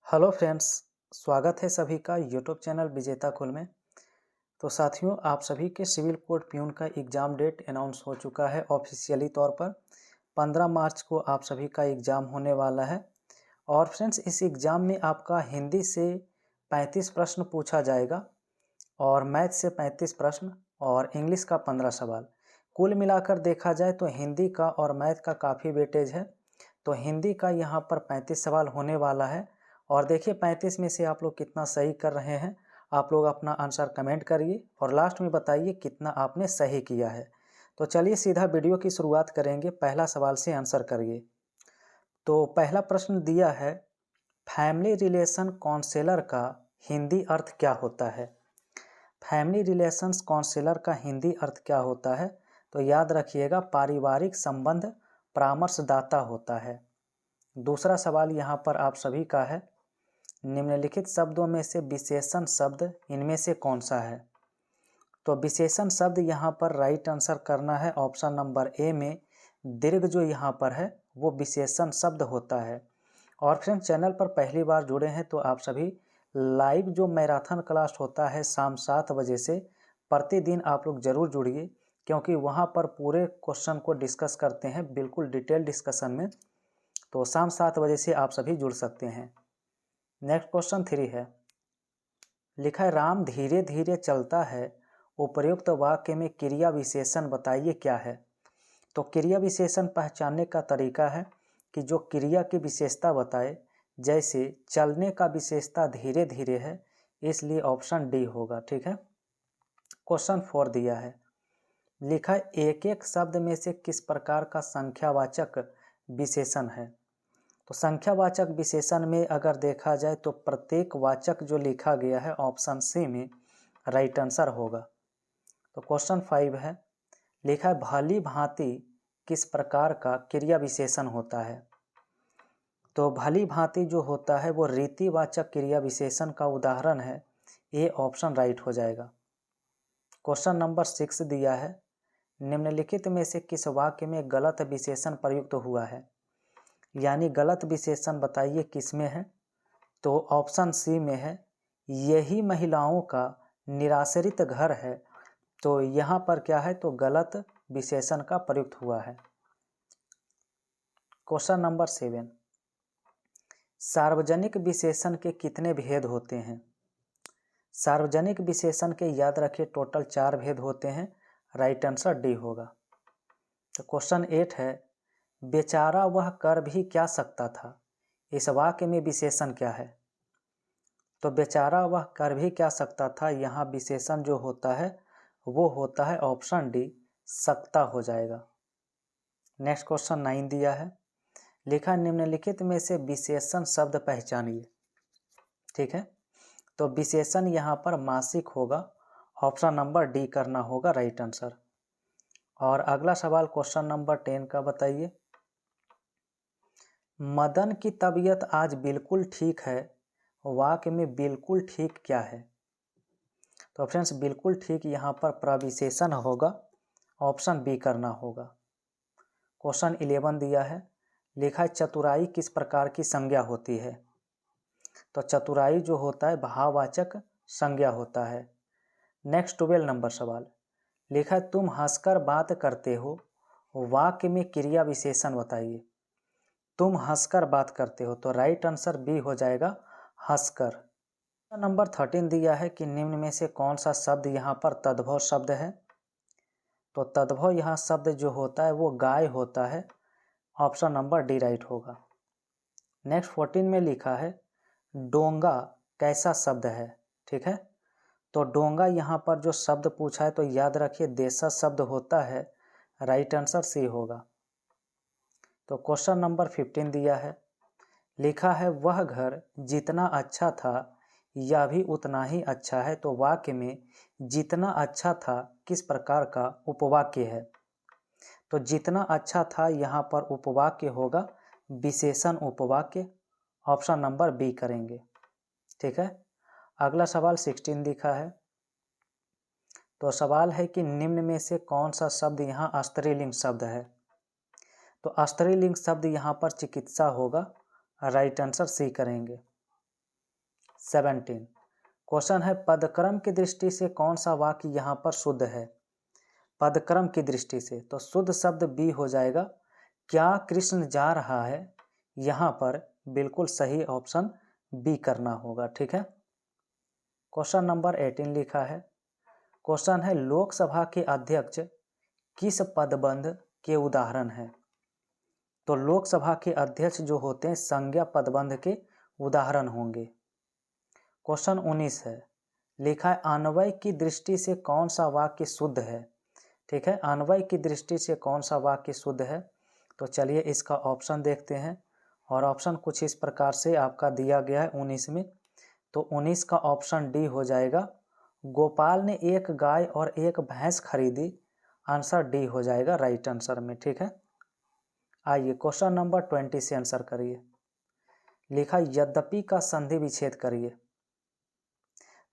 Hello friends, स्वागत है सभी का यूट्यूब चैनल विजेता कुल में। तो साथियों, आप सभी के सिविल कोड प्यून का एग्ज़ाम डेट अनाउंस हो चुका है ऑफिशियली तौर पर। 15 मार्च को आप सभी का एग्ज़ाम होने वाला है। और फ्रेंड्स, इस एग्ज़ाम में आपका हिंदी से 35 प्रश्न पूछा जाएगा और मैथ से 35 प्रश्न और इंग्लिश का 15 सवाल। कुल मिलाकर देखा जाए तो हिंदी का और मैथ का काफ़ी वेटेज है। तो हिंदी का यहाँ पर 35 सवाल होने वाला है। और देखिए 35 में से आप लोग कितना सही कर रहे हैं। आप लोग अपना आंसर कमेंट करिए और लास्ट में बताइए कितना आपने सही किया है। तो चलिए सीधा वीडियो की शुरुआत करेंगे। पहला सवाल से आंसर करिए। तो पहला प्रश्न दिया है, फैमिली रिलेशन काउंसलर का हिंदी अर्थ क्या होता है। फैमिली रिलेशंस काउंसलर का हिंदी अर्थ क्या होता है। तो याद रखिएगा, पारिवारिक संबंध परामर्शदाता होता है। दूसरा सवाल यहाँ पर आप सभी का है, निम्नलिखित शब्दों में से विशेषण शब्द इनमें से कौन सा है। तो विशेषण शब्द यहाँ पर राइट आंसर करना है ऑप्शन नंबर ए में। दीर्घ जो यहाँ पर है वो विशेषण शब्द होता है। और फ्रेंड्स, चैनल पर पहली बार जुड़े हैं तो आप सभी लाइव जो मैराथन क्लास होता है शाम 7 बजे से प्रतिदिन आप लोग जरूर जुड़िए, क्योंकि वहाँ पर पूरे क्वेश्चन को डिस्कस करते हैं बिल्कुल डिटेल डिस्कशन में। तो शाम 7 बजे से आप सभी जुड़ सकते हैं। नेक्स्ट क्वेश्चन 3 है, लिखा है राम धीरे धीरे चलता है, उपर्युक्त वाक्य में क्रिया विशेषण बताइए क्या है। तो क्रिया विशेषण पहचानने का तरीका है कि जो क्रिया की विशेषता बताए, जैसे चलने का विशेषता धीरे धीरे है, इसलिए ऑप्शन डी होगा। ठीक है। क्वेश्चन 4 दिया है, लिखा है एक एक शब्द में से किस प्रकार का संख्यावाचक विशेषण है। तो संख्यावाचक विशेषण में अगर देखा जाए तो प्रत्येक वाचक जो लिखा गया है ऑप्शन सी में राइट आंसर होगा। तो क्वेश्चन 5 है, लिखा है भली भांति किस प्रकार का क्रिया विशेषण होता है। तो भली भांति जो होता है वो रीतिवाचक क्रिया विशेषण का उदाहरण है। ए ऑप्शन राइट हो जाएगा। क्वेश्चन नंबर 6 दिया है, निम्नलिखित में से किस वाक्य में गलत विशेषण प्रयुक्त हुआ है। यानी गलत विशेषण बताइए किसमें है। तो ऑप्शन सी में है, यही महिलाओं का निराश्रित घर है। तो यहाँ पर क्या है, तो गलत विशेषण का प्रयुक्त हुआ है। क्वेश्चन नंबर 7, सार्वजनिक विशेषण के कितने भेद होते हैं। सार्वजनिक विशेषण के याद रखिए टोटल 4 भेद होते हैं। राइट आंसर डी होगा। तो क्वेश्चन 8 है, बेचारा वह कर भी क्या सकता था। इस वाक्य में विशेषण क्या है। तो बेचारा वह कर भी क्या सकता था, यहाँ विशेषण जो होता है वो होता है ऑप्शन डी, सकता हो जाएगा। नेक्स्ट क्वेश्चन 9 दिया है, लिखा निम्नलिखित में से विशेषण शब्द पहचानिए। ठीक है। तो विशेषण यहाँ पर मासिक होगा। ऑप्शन नंबर डी करना होगा राइट आंसर। और अगला सवाल क्वेश्चन नंबर 10 का बताइए, मदन की तबीयत आज बिल्कुल ठीक है, वाक्य में बिल्कुल ठीक क्या है। तो फ्रेंड्स, बिल्कुल ठीक यहाँ पर प्रविशेषण होगा। ऑप्शन बी करना होगा। क्वेश्चन 11 दिया है, लिखा है चतुराई किस प्रकार की संज्ञा होती है। तो चतुराई जो होता है भाववाचक संज्ञा होता है। नेक्स्ट 12 नंबर सवाल, लिखा है तुम हंसकर बात करते हो, वाक्य में क्रिया विशेषण बताइए। तुम हंसकर बात करते हो, तो राइट आंसर बी हो जाएगा, हंसकर। नंबर 13 दिया है कि निम्न में से कौन सा शब्द यहाँ पर तद्भव शब्द है। तो तद्भव यहाँ शब्द जो होता है वो गाय होता है। ऑप्शन नंबर डी राइट होगा। नेक्स्ट 14 में लिखा है डोंगा कैसा शब्द है। ठीक है। तो डोंगा यहाँ पर जो शब्द पूछा है तो याद रखिए देशज शब्द होता है। राइट आंसर सी होगा। तो क्वेश्चन नंबर 15 दिया है, लिखा है वह घर जितना अच्छा था यह भी उतना ही अच्छा है। तो वाक्य में जितना अच्छा था किस प्रकार का उपवाक्य है। तो जितना अच्छा था यहाँ पर उपवाक्य होगा विशेषण उपवाक्य। ऑप्शन नंबर बी करेंगे। ठीक है। अगला सवाल 16 दिखा है। तो सवाल है कि निम्न में से कौन सा शब्द यहाँ स्त्रीलिंग शब्द है। तो स्त्रीलिंग शब्द यहाँ पर चिकित्सा होगा। राइट आंसर सी करेंगे। 17। क्वेश्चन है पदक्रम की दृष्टि से कौन सा वाक्य यहाँ पर शुद्ध है? पदक्रम की दृष्टि से तो शुद्ध शब्द बी हो जाएगा। क्या कृष्ण जा रहा है? यहाँ पर बिल्कुल सही ऑप्शन बी करना होगा। ठीक है। क्वेश्चन नंबर 18 लिखा है। क्वेश्चन है लोकसभा के अध्यक्ष किस पदबंध के उदाहरण हैं? तो लोकसभा के अध्यक्ष जो होते हैं संज्ञा पदबंध के उदाहरण होंगे। क्वेश्चन 19 है। लिखा है अन्वय की दृष्टि से कौन सा वाक्य शुद्ध है? ठीक है, अन्वय की दृष्टि से कौन सा वाक्य शुद्ध है? तो चलिए इसका ऑप्शन देखते हैं। और ऑप्शन कुछ इस प्रकार से आपका दिया गया है 19 में। तो 19 का ऑप्शन डी हो जाएगा। गोपाल ने एक गाय और एक भैंस खरीदी। आंसर डी हो जाएगा राइट आंसर में। ठीक है। आइए क्वेश्चन नंबर 20 से आंसर करिए। लिखा यद्यपि का संधि विच्छेद करिए।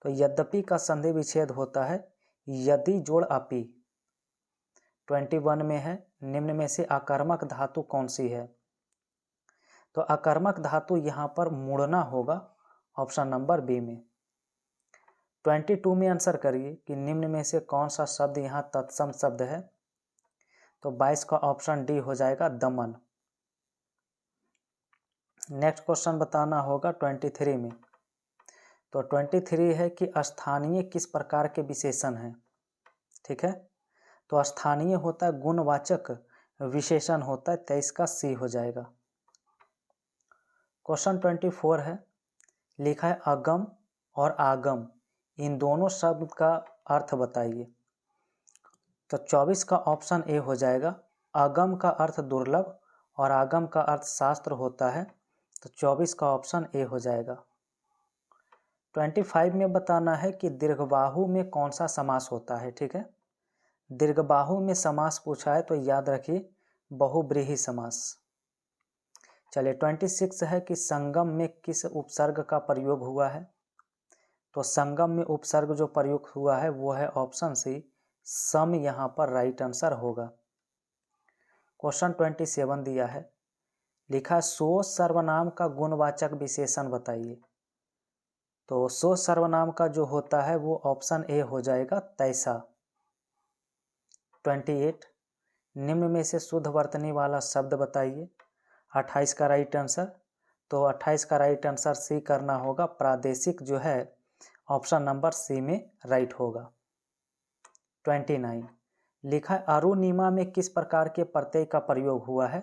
तो यद्यपि का संधि विच्छेद होता है यदि जोड़ अपि। 21 में है निम्न में से आकर्मक धातु कौन सी है? तो आकर्मक धातु यहाँ पर मुड़ना होगा, ऑप्शन नंबर बी में। 22 में आंसर करिए कि निम्न में से कौन सा शब्द यहाँ तत्सम शब्द है? तो 22 का ऑप्शन डी हो जाएगा दमन। नेक्स्ट क्वेश्चन बताना होगा 23 में। तो 23 है कि स्थानीय किस प्रकार के विशेषण हैं? ठीक है, तो स्थानीय होता है गुणवाचक विशेषण होता है, 23 का सी हो जाएगा। क्वेश्चन 24 है। लिखा है अगम और आगम इन दोनों शब्द का अर्थ बताइए। तो 24 का ऑप्शन ए हो जाएगा। अगम का अर्थ दुर्लभ और आगम का अर्थ शास्त्र होता है। तो 24 का ऑप्शन ए हो जाएगा। 25 में बताना है कि दीर्घबाहु में कौन सा समास होता है। ठीक है, दीर्घबाहु में समास पूछा है तो याद रखिए बहुब्रीहि समास। चलिए 26 है कि संगम में किस उपसर्ग का प्रयोग हुआ है? तो संगम में उपसर्ग जो प्रयोग हुआ है वो है ऑप्शन सी सम, यहाँ पर राइट आंसर होगा। क्वेश्चन 27 दिया है। लिखा सो सर्वनाम का गुणवाचक विशेषण बताइए। तो सो सर्वनाम का जो होता है वो ऑप्शन ए हो जाएगा तैसा। 28 निम्न में से शुद्ध वर्तनी वाला शब्द बताइए। 28 का राइट आंसर। तो 28 का राइट आंसर सी करना होगा। प्रादेशिक जो है ऑप्शन नंबर सी में राइट होगा। 29 लिखा है अरुणिमा में किस प्रकार के प्रत्यय का प्रयोग हुआ है?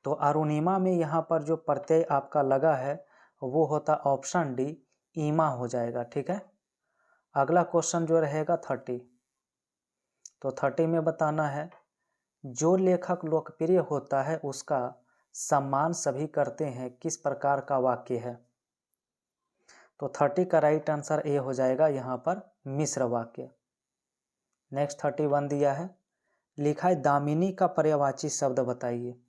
तो अरुणिमा में यहाँ पर जो प्रत्यय आपका लगा है वो होता ऑप्शन डी ईमा हो जाएगा। ठीक है। अगला क्वेश्चन जो रहेगा 30। तो 30 में बताना है जो लेखक लोकप्रिय होता है उसका सम्मान सभी करते हैं, किस प्रकार का वाक्य है? तो 30 का राइट आंसर ए हो जाएगा यहाँ पर मिश्र वाक्य। नेक्स्ट 31 दिया है। लिखा है दामिनी का पर्यायवाची शब्द बताइए।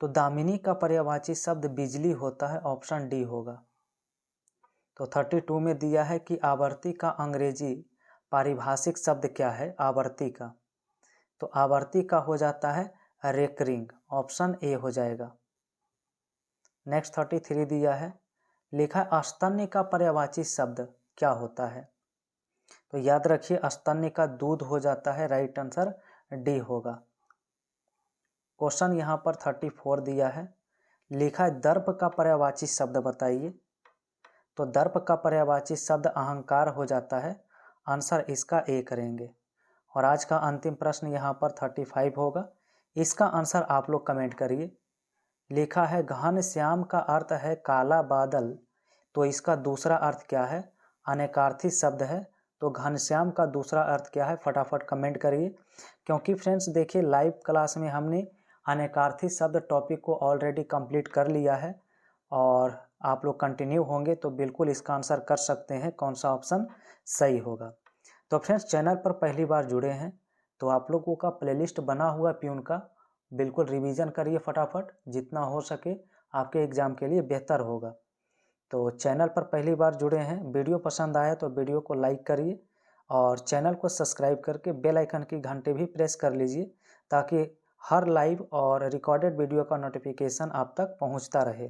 तो दामिनी का पर्यायवाची शब्द बिजली होता है, ऑप्शन डी होगा। तो 32 में दिया है कि आवर्ती का अंग्रेजी पारिभाषिक शब्द क्या है? आवर्ती का, तो आवर्ती का हो जाता है रेकरिंग, ऑप्शन ए हो जाएगा। नेक्स्ट 33 दिया है। लिखा है स्तन्य का पर्यायवाची शब्द क्या होता है? तो याद रखिए स्तन्य का दूध हो जाता है, राइट आंसर डी होगा। क्वेश्चन यहाँ पर 34 दिया है। लिखा है दर्प का पर्यायवाची शब्द बताइए। तो दर्प का पर्यायवाची शब्द अहंकार हो जाता है, आंसर इसका ए करेंगे। और आज का अंतिम प्रश्न यहाँ पर 35 होगा, इसका आंसर आप लोग कमेंट करिए। लिखा है घनश्याम का अर्थ है काला बादल, तो इसका दूसरा अर्थ क्या है? अनेकार्थी शब्द है, तो घनश्याम का दूसरा अर्थ क्या है? फटाफट कमेंट करिए। क्योंकि फ्रेंड्स देखिए लाइव क्लास में हमने अनेकार्थी शब्द टॉपिक को ऑलरेडी कंप्लीट कर लिया है और आप लोग कंटिन्यू होंगे तो बिल्कुल इसका आंसर कर सकते हैं कौन सा ऑप्शन सही होगा। तो फ्रेंड्स चैनल पर पहली बार जुड़े हैं तो आप लोगों का प्लेलिस्ट बना हुआ प्यून का बिल्कुल रिवीजन करिए फटाफट, जितना हो सके आपके एग्ज़ाम के लिए बेहतर होगा। तो चैनल पर पहली बार जुड़े हैं, वीडियो पसंद आया तो वीडियो को लाइक करिए और चैनल को सब्सक्राइब करके बेल आइकन की घंटे भी प्रेस कर लीजिए ताकि हर लाइव और रिकॉर्डेड वीडियो का नोटिफिकेशन आप तक पहुंचता रहे।